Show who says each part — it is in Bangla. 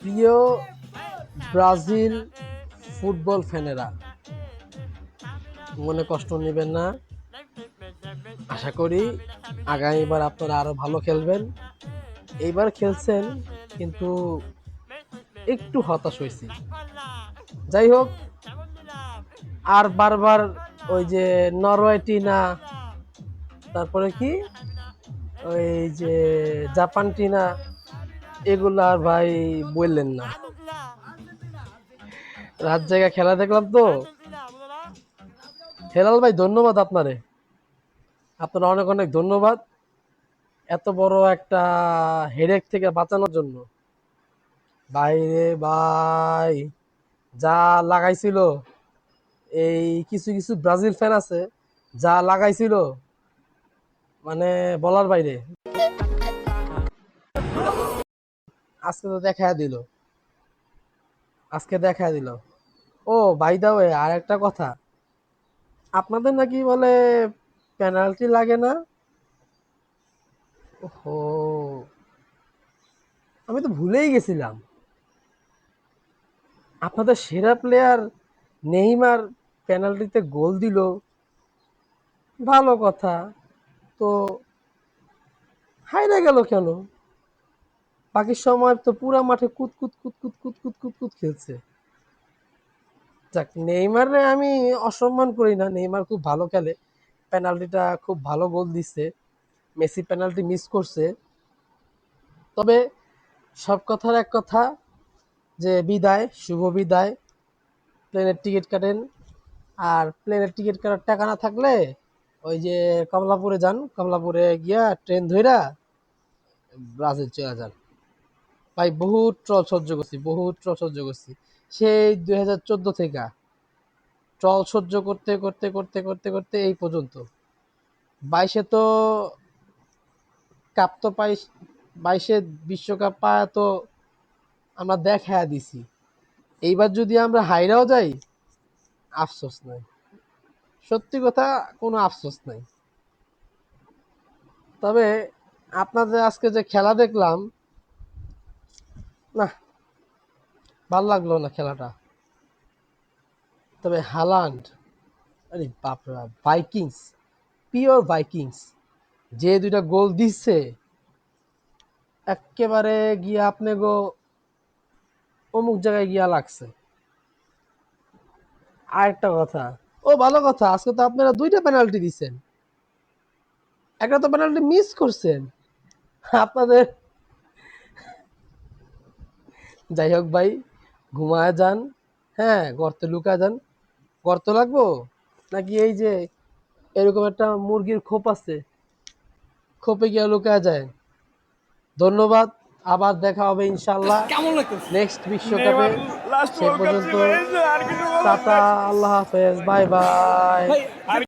Speaker 1: প্রিয় ব্রাজিল ফুটবল ফ্যানেরা, মনে কষ্ট নেবেন না। আশা করি আগামীবার আপনারা আরো ভালো খেলবেন। এইবার খেলছেন কিন্তু একটু হতাশ হয়েছি। যাই হোক, আর বারবার ওই যে নরওয়ে টিনা, তারপরে কি ওই যে জাপান টিনা, এগুলো আর ভাই বললেন না। রাত জায়গা খেলা দেখলাম তো। হেলাল ভাই, ধন্যবাদ আপনারে, আপনার অনেক অনেক ধন্যবাদ এত বড় একটা হেডেক থেকে বাঁচানোর জন্য। বাইরে ভাই যা লাগাইছিল, এই কিছু কিছু ব্রাজিল ফ্যান আছে, যা লাগাইছিল মানে বলার বাইরে। আজকে তো দেখা দিল। ও বাই দা ওয়ে, আর একটা কথা, আপনাদের নাকি বলে পেনাল্টি লাগে না? ওহো, আমি তো ভুলেই গেছিলাম। আপনাদের সেরা প্লেয়ার নেইমার পেনাল্টিতে গোল দিল, ভালো কথা। তো হাইরা গেল কেন? বাকি সময় তো পুরা মাঠে কুত কুত কুত কুত কুত কুত কুত কুত খেলছে। যাক, নেইমারে আমি অসম্মান করি না, নেইমার খুব ভালো খেলে। পেনাল্টিটা খুব ভালো গোল দিচ্ছে। মেসি পেনাল্টি মিস করছে। তবে সব কথার এক কথা, যে বিদায়, শুভ বিদায়। প্লেনের টিকিট কাটেন, আর প্লেনের টিকিট কাটার টাকা না থাকলে ওই যে কমলাপুরে যান, কমলাপুরে গিয়া ট্রেন ধইরা ব্রাজিল চলে যান। ভাই বহুত ট্রল সহ্য করছি সেই 2014 থেকে। ট্রল সহ্য করতে করতে করতে করতে করতে এই পর্যন্ত। 22-এ তো কাপ তো পাই, 22-এ বিশ্বকাপ পায় তো আমরা দেখায়া দিছি। এইবার যদি আমরা হাইরাও যাই, আফসোস নাই, সত্যি কথা, কোনো আফসোস নাই। তবে আপনাদের আজকে যে খেলা দেখলাম, না, ভাল লাগলো না খেলাটা। তবে হালান্ড, আরে বাপরা, ভাইকিংস, পিওর ভাইকিংস, যে দুইটা গোল দিচ্ছে একেবারে গিয়া আপনি গো অমুক জায়গায় গিয়া লাগছে। আর একটা কথা, ও ভালো কথা, আজকে তো আপনারা দুইটা পেনাল্টি দিচ্ছেন, একটা তো পেনাল্টি মিস করছেন আপনাদের। যাই হোক ভাই, ঘুমায় যান। হ্যাঁ, গর্তে লুকা যান। গর্ত লাগবো নাকি এই যে এরকম একটা মুরগির খোপ আছে, খোপে গিয়া লুকা যায়। ধন্যবাদ, আবার দেখা হবে ইনশাল্লাহ
Speaker 2: কেমন লাগতেছে
Speaker 1: নেক্সট বিশ্বকাপে।
Speaker 2: নেইমার লাস্ট
Speaker 1: সে
Speaker 2: ওয়ার্ল্ড কাপ
Speaker 1: পর্যন্ত
Speaker 2: ছিল এই যে আর কিছু বলার
Speaker 1: টাটা,
Speaker 2: নাই
Speaker 1: আল্লাহ হাফেজ, বাই বাই।
Speaker 2: ভাই আর